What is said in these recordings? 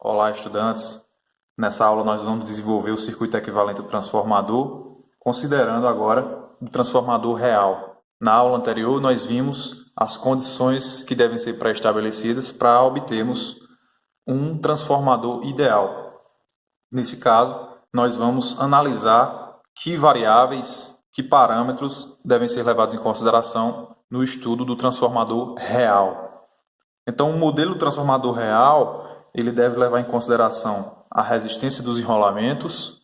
Olá, estudantes. Nessa aula nós vamos desenvolver o circuito equivalente do transformador, considerando agora o transformador real. Na aula anterior nós vimos as condições que devem ser pré-estabelecidas para obtermos um transformador ideal. Nesse caso, nós vamos analisar que variáveis, que parâmetros devem ser levados em consideração no estudo do transformador real. Então, o modelo transformador real ele deve levar em consideração a resistência dos enrolamentos,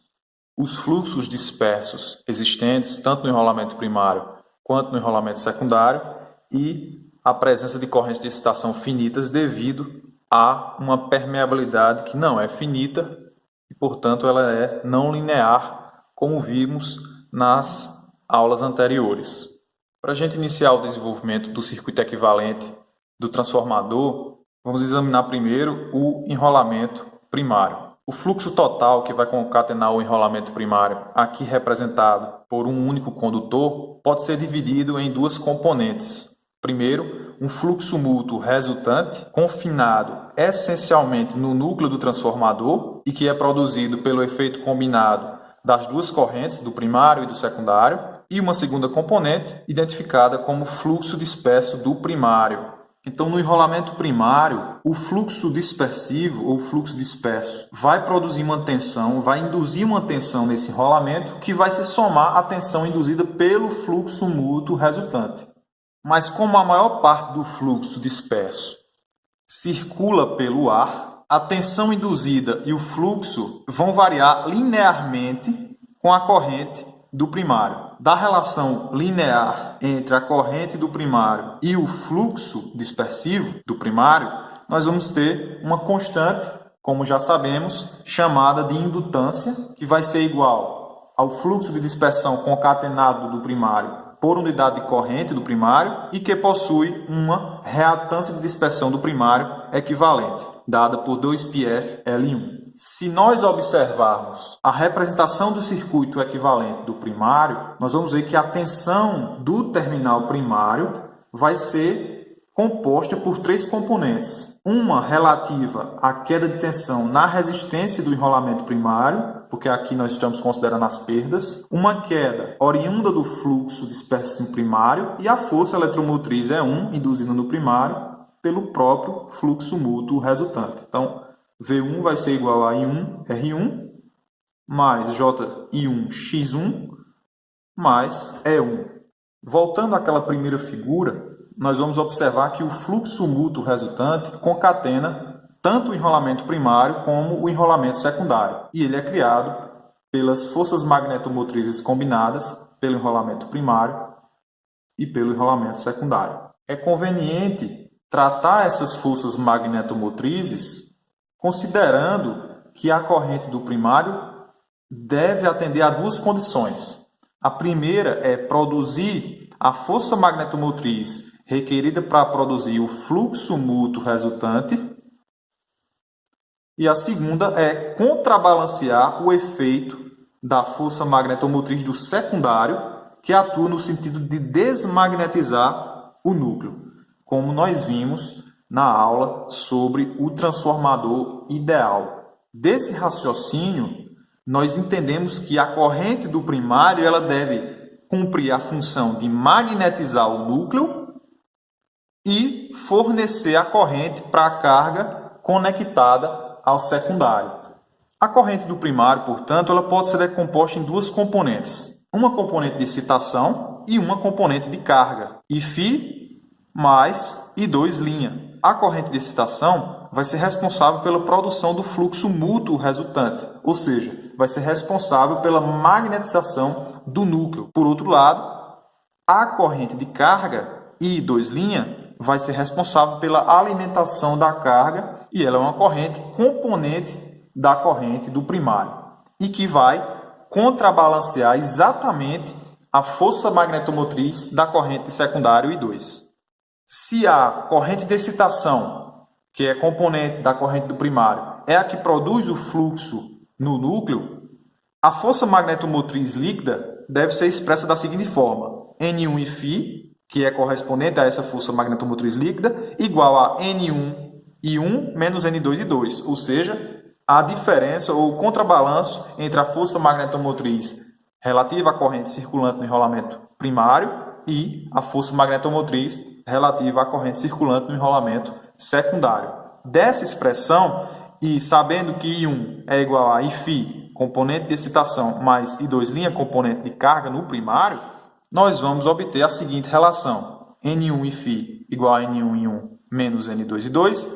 os fluxos dispersos existentes tanto no enrolamento primário quanto no enrolamento secundário e a presença de correntes de excitação finitas devido a uma permeabilidade que não é finita e, portanto, ela é não linear, como vimos nas aulas anteriores. Para a gente iniciar o desenvolvimento do circuito equivalente do transformador, vamos examinar primeiro o enrolamento primário. O fluxo total que vai concatenar o enrolamento primário, aqui representado por um único condutor, pode ser dividido em duas componentes. Primeiro, um fluxo mútuo resultante, confinado essencialmente no núcleo do transformador e que é produzido pelo efeito combinado das duas correntes, do primário e do secundário, e uma segunda componente, identificada como fluxo disperso do primário. Então, no enrolamento primário, o fluxo dispersivo ou fluxo disperso vai produzir uma tensão, vai induzir uma tensão nesse enrolamento que vai se somar à tensão induzida pelo fluxo mútuo resultante. Mas como a maior parte do fluxo disperso circula pelo ar, a tensão induzida e o fluxo vão variar linearmente com a corrente do primário. Da relação linear entre a corrente do primário e o fluxo dispersivo do primário, nós vamos ter uma constante, como já sabemos, chamada de indutância, que vai ser igual ao fluxo de dispersão concatenado do primário por unidade de corrente do primário e que possui uma reatância de dispersão do primário equivalente, dada por 2πfL1. Se nós observarmos a representação do circuito equivalente do primário, nós vamos ver que a tensão do terminal primário vai ser composta por três componentes. Uma relativa à queda de tensão na resistência do enrolamento primário, porque aqui nós estamos considerando as perdas. Uma queda oriunda do fluxo disperso no primário e a força eletromotriz E1 induzida no primário pelo próprio fluxo mútuo resultante. Então, V1 vai ser igual a I1 R1 mais JI1 X1 mais E1. Voltando àquela primeira figura, nós vamos observar que o fluxo mútuo resultante concatena tanto o enrolamento primário como o enrolamento secundário. E ele é criado pelas forças magnetomotrizes combinadas pelo enrolamento primário e pelo enrolamento secundário. É conveniente tratar essas forças magnetomotrizes considerando que a corrente do primário deve atender a duas condições. A primeira é produzir a força magnetomotriz requerida para produzir o fluxo mútuo resultante. E a segunda é contrabalancear o efeito da força magnetomotriz do secundário, que atua no sentido de desmagnetizar o núcleo, como nós vimos na aula sobre o transformador ideal. Desse raciocínio, nós entendemos que a corrente do primário ela deve cumprir a função de magnetizar o núcleo e fornecer a corrente para a carga conectada ao secundário. A corrente do primário, portanto, ela pode ser decomposta em duas componentes. Uma componente de excitação e uma componente de carga. Φ mais I2'. A corrente de excitação vai ser responsável pela produção do fluxo mútuo resultante, ou seja, vai ser responsável pela magnetização do núcleo. Por outro lado, a corrente de carga, I2', vai ser responsável pela alimentação da carga e ela é uma corrente componente da corrente do primário e que vai contrabalancear exatamente a força magnetomotriz da corrente secundária I2. Se a corrente de excitação, que é componente da corrente do primário, é a que produz o fluxo no núcleo, a força magnetomotriz líquida deve ser expressa da seguinte forma: N1 e Φ, que é correspondente a essa força magnetomotriz líquida, igual a N1 I1 menos N2 I2, ou seja, a diferença ou o contrabalanço entre a força magnetomotriz relativa à corrente circulante no enrolamento primário e a força magnetomotriz relativa à corrente circulante no enrolamento secundário. Dessa expressão, e sabendo que I1 é igual a Φ, componente de excitação, mais I2', componente de carga no primário, nós vamos obter a seguinte relação. N1 Φ igual a N1 I1 menos N2 I2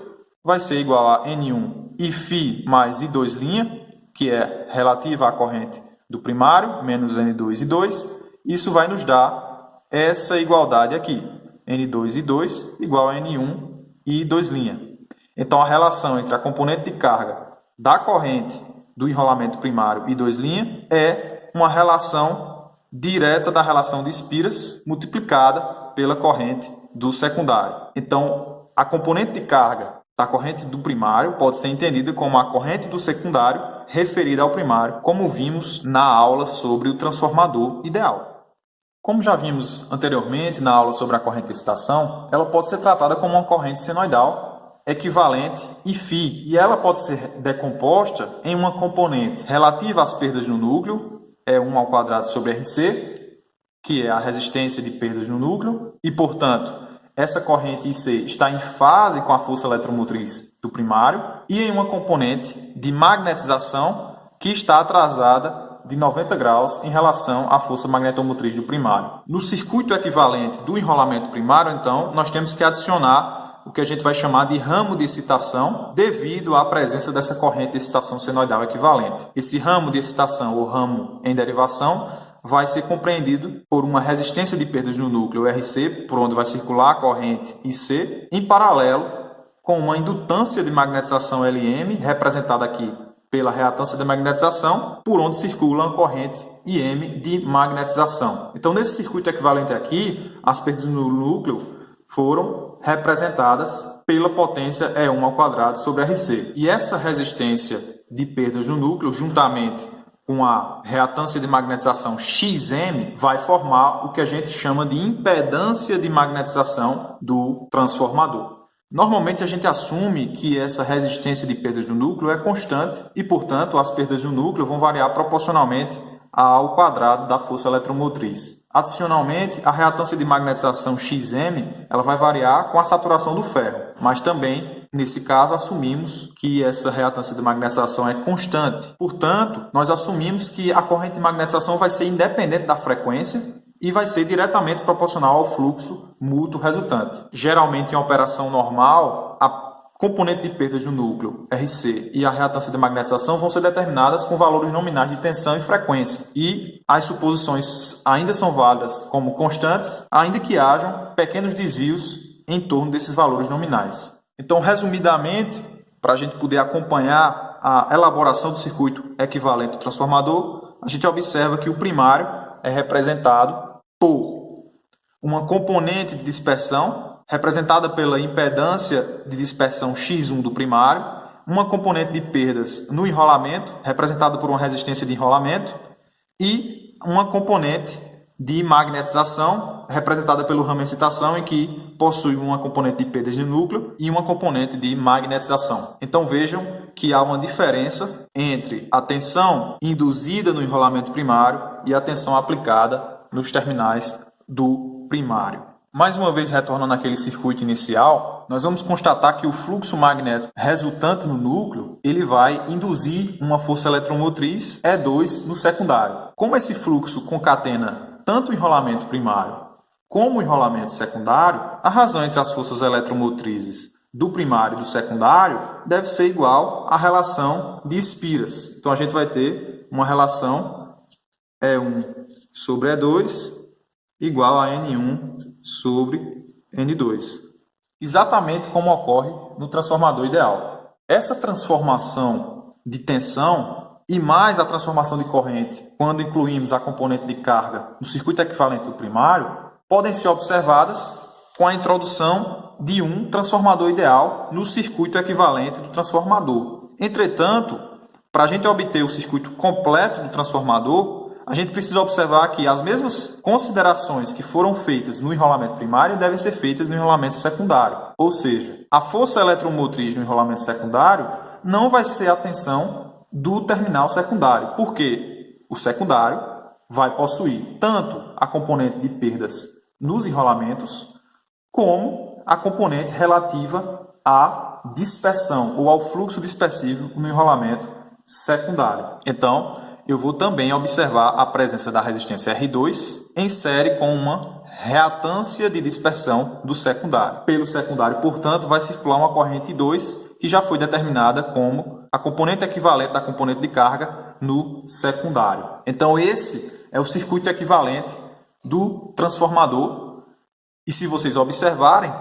vai ser igual a N1 Φ mais I2', que é relativa à corrente do primário, menos N2 I2. Isso vai nos dar essa igualdade aqui. N2 I2 igual a N1 I2'. Então, a relação entre a componente de carga da corrente do enrolamento primário I2' é uma relação direta da relação de espiras multiplicada pela corrente do secundário. Então, a componente de carga da corrente do primário pode ser entendida como a corrente do secundário referida ao primário, como vimos na aula sobre o transformador ideal. Como já vimos anteriormente na aula sobre a corrente de excitação, ela pode ser tratada como uma corrente senoidal equivalente Φ, e ela pode ser decomposta em uma componente relativa às perdas no núcleo, é 1 ao quadrado sobre Rc, que é a resistência de perdas no núcleo, e, portanto, essa corrente IC está em fase com a força eletromotriz do primário, e em uma componente de magnetização que está atrasada de 90 graus em relação à força magnetomotriz do primário. No circuito equivalente do enrolamento primário, então, nós temos que adicionar o que a gente vai chamar de ramo de excitação, devido à presença dessa corrente de excitação senoidal equivalente. Esse ramo de excitação, ou ramo em derivação, vai ser compreendido por uma resistência de perdas no núcleo Rc, por onde vai circular a corrente IC, em paralelo com uma indutância de magnetização Lm, representada aqui pela reatância de magnetização, por onde circula a corrente Im de magnetização. Então, nesse circuito equivalente aqui, as perdas no núcleo foram representadas pela potência E1 ao quadrado sobre Rc. E essa resistência de perdas no núcleo, juntamente com a reatância de magnetização Xm, vai formar o que a gente chama de impedância de magnetização do transformador. Normalmente a gente assume que essa resistência de perdas no núcleo é constante e, portanto, as perdas no núcleo vão variar proporcionalmente ao quadrado da força eletromotriz. Adicionalmente, a reatância de magnetização Xm ela vai variar com a saturação do ferro, mas também, nesse caso, assumimos que essa reatância de magnetização é constante. Portanto, nós assumimos que a corrente de magnetização vai ser independente da frequência e vai ser diretamente proporcional ao fluxo mútuo resultante. Geralmente, em operação normal, a componente de perdas no núcleo, Rc, e a reatância de magnetização vão ser determinadas com valores nominais de tensão e frequência. E as suposições ainda são válidas como constantes, ainda que hajam pequenos desvios em torno desses valores nominais. Então, resumidamente, para a gente poder acompanhar a elaboração do circuito equivalente do transformador, a gente observa que o primário é representado por uma componente de dispersão, representada pela impedância de dispersão X1 do primário, uma componente de perdas no enrolamento, representada por uma resistência de enrolamento, e uma componente de magnetização, representada pelo ramo de excitação, em que possui uma componente de perdas no núcleo e uma componente de magnetização. Então vejam que há uma diferença entre a tensão induzida no enrolamento primário e a tensão aplicada nos terminais do primário. Mais uma vez, retornando àquele circuito inicial, nós vamos constatar que o fluxo magnético resultante no núcleo ele vai induzir uma força eletromotriz E2 no secundário. Como esse fluxo concatena tanto o enrolamento primário como o enrolamento secundário, a razão entre as forças eletromotrizes do primário e do secundário deve ser igual à relação de espiras. Então, a gente vai ter uma relação E1 sobre E2 igual a N1 sobre N2. Exatamente como ocorre no transformador ideal. Essa transformação de tensão e mais a transformação de corrente, quando incluímos a componente de carga no circuito equivalente do primário, podem ser observadas com a introdução de um transformador ideal no circuito equivalente do transformador. Entretanto, para a gente obter o circuito completo do transformador, a gente precisa observar que as mesmas considerações que foram feitas no enrolamento primário devem ser feitas no enrolamento secundário. Ou seja, a força eletromotriz no enrolamento secundário não vai ser a tensão do terminal secundário, porque o secundário vai possuir tanto a componente de perdas nos enrolamentos, como a componente relativa à dispersão ou ao fluxo dispersivo no enrolamento secundário. Então, eu vou também observar a presença da resistência R2 em série com uma reatância de dispersão do secundário. Pelo secundário, portanto, vai circular uma corrente I2 que já foi determinada como a componente equivalente da componente de carga no secundário. Então, esse é o circuito equivalente do transformador. E se vocês observarem,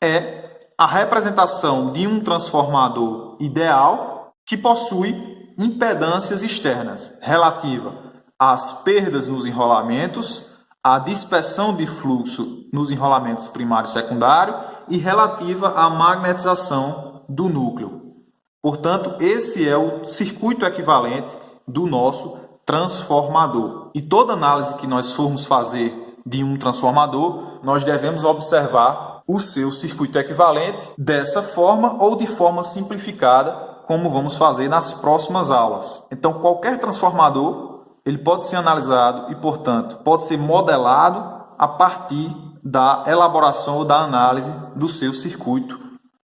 é a representação de um transformador ideal que possui impedâncias externas relativa às perdas nos enrolamentos, à dispersão de fluxo nos enrolamentos primário e secundário e relativa à magnetização do núcleo. Portanto, esse é o circuito equivalente do nosso transformador. E toda análise que nós formos fazer de um transformador, nós devemos observar o seu circuito equivalente dessa forma ou de forma simplificada, como vamos fazer nas próximas aulas. Então, qualquer transformador, ele pode ser analisado e, portanto, pode ser modelado a partir da elaboração ou da análise do seu circuito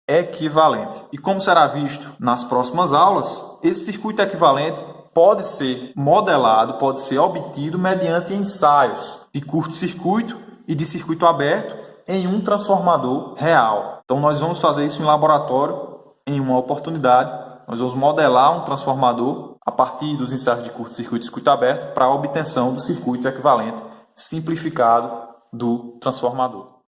equivalente. E como será visto nas próximas aulas, esse circuito equivalente pode ser modelado, pode ser obtido mediante ensaios de curto-circuito e de circuito aberto em um transformador real. Então, nós vamos fazer isso em laboratório em uma oportunidade. Nós vamos modelar um transformador a partir dos ensaios de curto-circuito e circuito aberto para a obtenção do circuito equivalente simplificado do transformador.